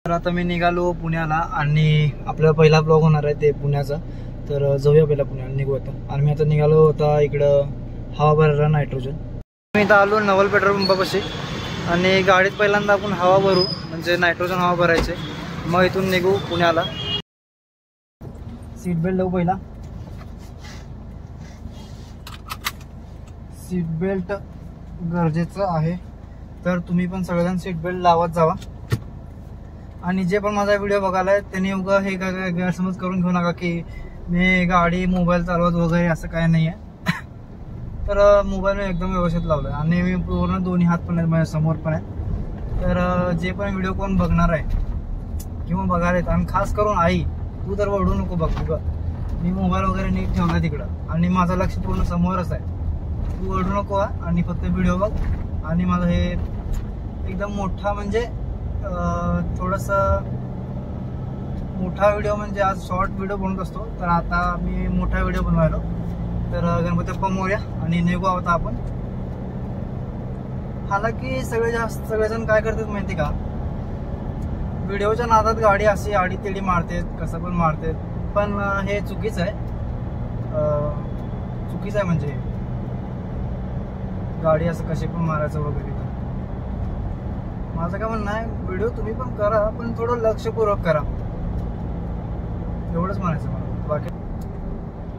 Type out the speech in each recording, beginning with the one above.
तर आता मी निघालो पुण्याला आणि आपला पहिला ब्लॉग होणार आहे ते पुण्याचा. तर जाऊया पहिला पुण्याला निघू आता. आणि मी आता निघालो होता इकडं हवा भरायला नायट्रोजन. मी इथं आलो नवल पेट्रोल पंपापाशी आणि गाडीत पहिल्यांदा आपण हवा भरू म्हणजे नायट्रोजन हवा भरायचे, मग इथून निघू पुण्याला. सीट बेल्ट लावू पहिला. सीट बेल्ट गरजेचं आहे, तर तुम्ही पण सगळेजण सीट बेल्ट लावत जावा. आणि जे पण माझा व्हिडिओ बघायला त्यांनी उगा हे काय गैरसमज करून घेऊ नका की मी गाडी मोबाईल चालवत वगैरे, असं काय नाही आहे. तर मोबाईल मी एकदम व्यवस्थित लावला आहे आणि मी पूर्ण दोन्ही हात पण आहेत, माझ्या समोर पण आहेत. तर जे पण व्हिडिओ कोण बघणार आहे किंवा बघायला येत, आणि खास करून आई, तू तर ओढू नको बघ. मी मोबाईल वगैरे नीट ठेवला तिकडं आणि माझं लक्ष पूर्ण समोरच आहे. तू ओढू नको आणि फक्त व्हिडिओ बघ. आणि माझं हे एकदम मोठा म्हणजे थोडंसं मोठा व्हिडिओ म्हणजे आज शॉर्ट व्हिडिओ बनवत असतो, तर आता मी मोठा व्हिडिओ बनवायलो. तर गणपती बाप्पा मोरया आणि निघू आता आपण. हालाकी सगळेजण काय करतात माहिती का, व्हिडिओच्या नादात गाडी अशी आडीतेडी मारते, कसं पण मारते. पण हे चुकीचं आहे. म्हणजे गाडी असं कशी पण मारायचं वगैरे. माझं काय म्हणणं आहे, व्हिडिओ तुम्ही पण करा पण थोडं लक्षपूर्वक करा, एवढंच म्हणायचं मला. बाकी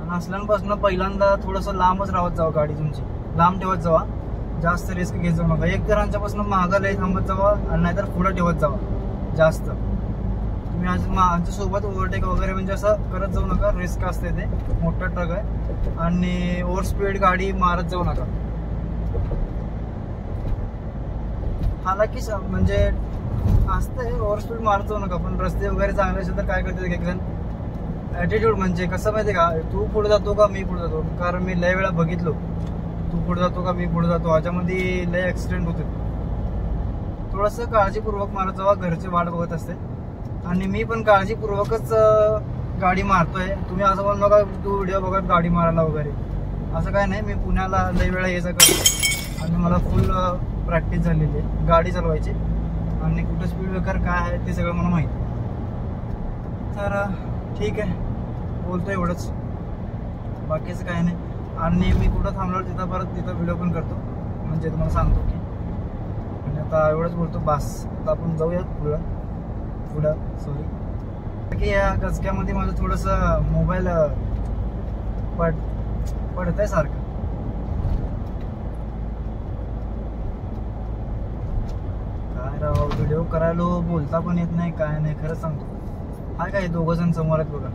आणि असल्यापासून पहिल्यांदा थोडंसं लांबच राहत जावं, गाडी तुमची लांब ठेवत जावा. जास्त रिस्क घेत जाऊ नका. एक जणांच्यापासून मागं लई थांबत जावा आणि नाहीतर पुढं ठेवत जावा जास्त. तुम्ही आज माझ्यासोबत ओव्हरटेक वगैरे म्हणजे असं करत जाऊ नका, रिस्क असते. ते मोठा ट्रक आहे आणि ओव्हर स्पीड गाडी मारत जाऊ नका. हालाकी म्हणजे असतंय ओव्हर स्पीड मारत जाऊ नका, पण रस्ते वगैरे चांगले असेल तर काय करते एक जण ॲटिट्यूड, म्हणजे कसं माहिती का, तू पुढे जातो का मी पुढे जातो. कारण मी लय वेळा बघितलो, तू पुढे जातो का मी पुढे जातो, ह्याच्यामध्ये लय ॲक्सिडेंट होते. थोडंसं काळजीपूर्वक मारत जावा, घरचे वाट बघत असते. आणि मी पण काळजीपूर्वकच गाडी मारतोय. तुम्ही असं म्हणू नका तू व्हिडिओ बघत गाडी मारायला वगैरे, असं काय नाही. मी पुण्याला लय वेळा यायचं करतो आणि मला फुल प्रॅक्टिस झालेली आहे गाडी चालवायची. आणि कुठं स्पीड ब्रेकर काय आहे ते सगळं मला माहिती. तर ठीक आहे, बोलतो एवढंच, बाकीचं काय नाही. आणि मी कुठं थांबलो तिथं व्हिडिओ पण करतो, म्हणजे तुम्हाला सांगतो की. आणि आता एवढंच बोलतो, बास. आता आपण जाऊया पुढं सॉरी की या गचक्यामध्ये माझं थोडंसं मोबाईल पडतंय सारखं. काय राव, व्हिडिओ करायला बोलता पण येत नाही, काय नाही. खरंच सांगतो. हाय काय दोघं जण समोर आहेत बघा.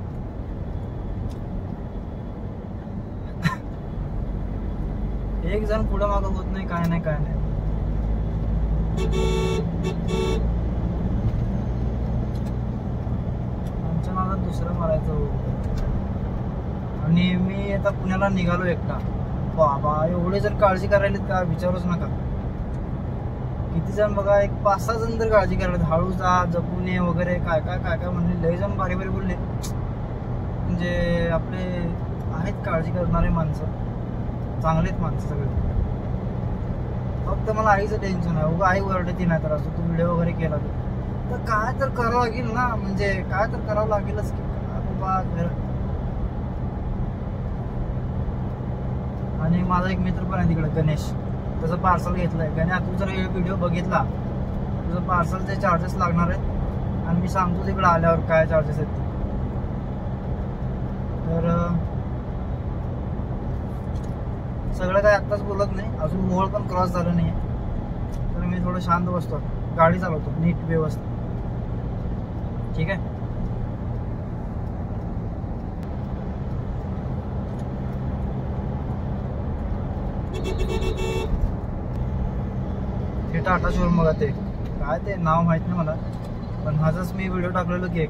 एक जण पुढं मागं होत नाही, काय नाही. आमच्या नादात दुसरं मारायचं. आणि मी आता पुण्याला निघालो एकटा. बाबा, एवढे जर काळजी करायला का विचारूच नका. किती जण बघा, एक 5-6 जण तर काळजी करायला, हळू जा, जपून ये वगैरे, काय म्हणले. लय जण बारी बोलले. म्हणजे आपले आहेत काळजी करणारे माणसं, चांगलेच माणसं सगळे. फक्त मला आईचं टेन्शन आहे. उगा आई ओरडती नाही तर असं तू व्हिडिओ वगैरे केला तर काय तर करावं लागेल ना, म्हणजे काय तर करावं लागेलच की बाबा घर. आणि माझा एक मित्र पण आहे तिकडे, गणेश, त्याचं पार्सल घेतलंय. गण्या, तू जर व्हिडिओ बघितला, तुझं पार्सलचे चार्जेस लागणार आहेत आणि मी सांगतो तिकडे आल्यावर काय चार्जेस आहेत. तर सगळं काय आत्ताच बोलत नाही, अजून मोळ पण क्रॉस झालं नाही. तर मी थोडं शांत बसतो, गाडी चालवतो नीट व्यवस्थित. ठीक आहे. हे टाटा शोरूम बघा, ते काय ते नाव माहित नाही मला, पण ह्याचाच मी व्हिडिओ टाकलेलो की एक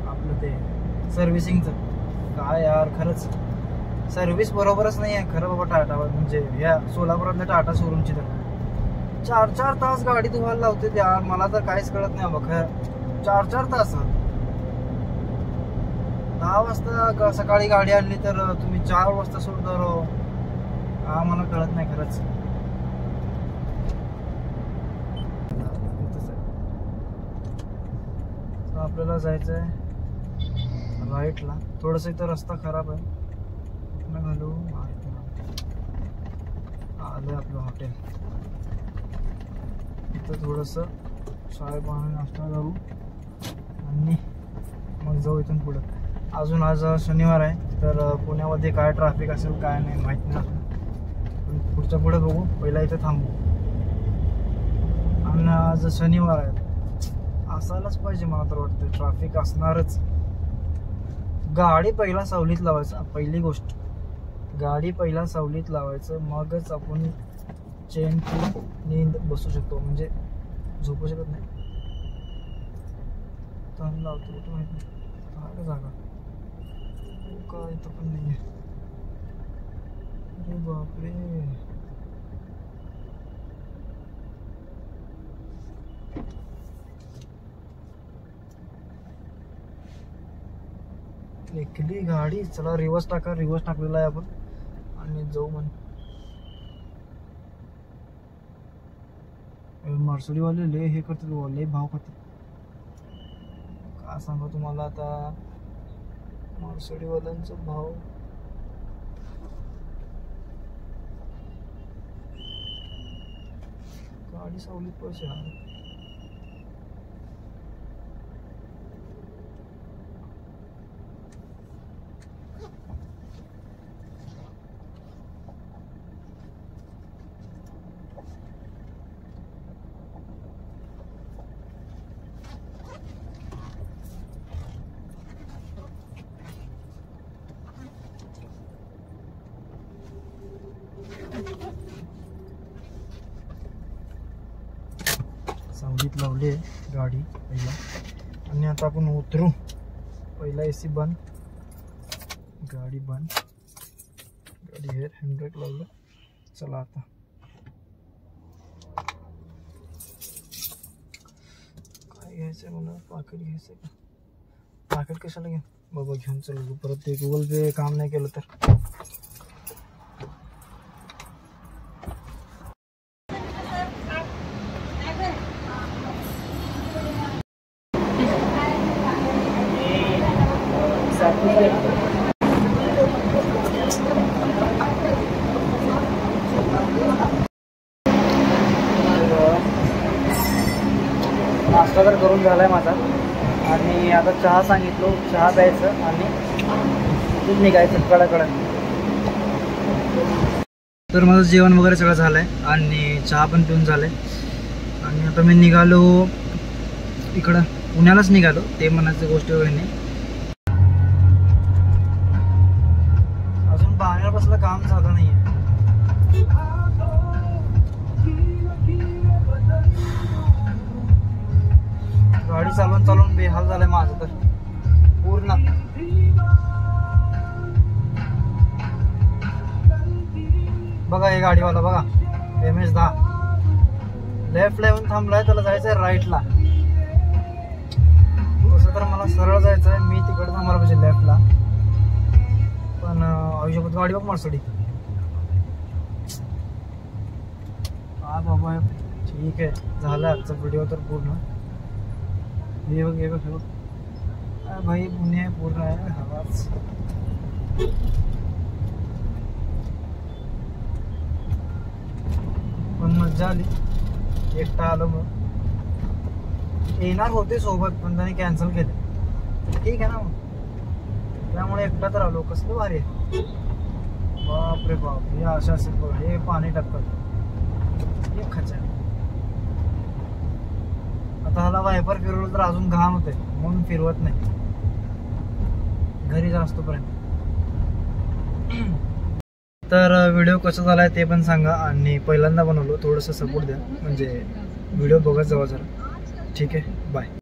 आपलं ते सर्व्हिसिंगचं. काय यार, खरंच सर्व्हिस बरोबरच नाही आहे खरं बाबा. टाटावर म्हणजे या सोलापुरातल्या टाटा शोरूमची तर 4-4 तास गाडी धुवायला लावते यार. मला तर काहीच कळत नाही बाबा. 4-4 तास. 10 वाजता सकाळी गाडी आणली तर तुम्ही 4 वाजता सोडता राव. हा, मला कळत नाही खरंच. आपल्याला जायचं आहे राईटला. थोडंसं इथं रस्ता खराब आहे, कुठनं घालू माहित नाही. आलं आपलं हॉटेल. इथं थोडंसं साहेबांना नाश्ता करू आणि मग जाऊ इथून पुढं. अजून आज शनिवार आहे, तर पुण्यामध्ये काय ट्रॅफिक असेल काय नाही माहीत नाही. पण पुढच्या पुढे बघू, पहिला इथं थांबू. आणि आज शनिवार आहे, असायलाच पाहिजे मला तर वाटतं. ट्रॅफिक असणारच. गाडी पहिला सावलीत लावायचं, पहिली गोष्ट. गाडी पहिला सावलीत लावायचं, मगच आपण चेन नींद बसू शकतो, म्हणजे झोपू शकत नाही. तर लावतो कुठं माहित नाही का जागा का इथं पण नाही आहे. अरे बापरे, एकली गाडी. चला रिवर्स टाका. रिवर्स टाकलेला आहे आपण आणि जाऊ म्हण. मर्सिडीवाले लय हे करतात, लय भाव खाते. काय सांगू तुम्हाला आता मर्सिडीवाल्यांचा भाव. गाडी सावलीत पैसे सावलीत लावली आहे गाडी पहिला. आणि आता आपण उतरू. पहिला AC बंद, गाडी बंद, गाडी हेर हँडब्रेक लावलं. चला आता काय घ्यायचं मला, पाकिट घ्यायचं का? पाकिट कशाला घ्या बाबा, घेऊन चल. परत ते गुगल पे काम नाही केलं तर. नाश्ता तर करून झालाय माझा आणि आता चहा सांगितलो. चहा प्यायचं आणि तिथून निघायचं कडाकडा. तर माझं जेवण वगैरे सगळं झालंय आणि चहा पण पिऊन झालंय. आणि आता मी निघालो इकडं, पुण्यालाच निघालो. ते म्हणायचं गोष्ट वगैरे नाही. अजून बाहेर बसलं काम झालं नाहीये. गाडी चालवून चालवून बेहाल झालाय माझं तर पूर्ण. बघा हे गाडीवाला बघा, MS-10 लेफ्टला येऊन थांबलाय. त्याला जायचंय राईटला. तसं तर मला सरळ जायचंय, मी तिकडे थांबायला पाहिजे लेफ्टला. पण आयुष्यात गाडी बघ मर्सिडी. हा बाबा ठीक आहे, झालं आजचा व्हिडिओ तर पूर्ण. हे बघ हे बघ हे बघ भाई, पुणे पूर्ण आहे हवाच. पण मजा आली. एकटा आलो मग. येणार होते सोबत पण त्याने कॅन्सल केले. ठीक आहे ना मग, त्यामुळे एकटा तर आलो. कसलं भारी आहे. बाप रे बाप, हे अशा असेल बघ. हे पाणी टाकतात, हे खचा. आता ह्याला वायपर फिरवलं तर अजून घाण होते, म्हणून फिरवत नाही. घरी जास्त पर्यंत. तर व्हिडिओ कसा झालाय ते पण सांगा. आणि पहिल्यांदा बनवलो, थोडंसं सपोर्ट द्या. म्हणजे व्हिडिओ बघत जावा जरा. ठीक आहे, बाय.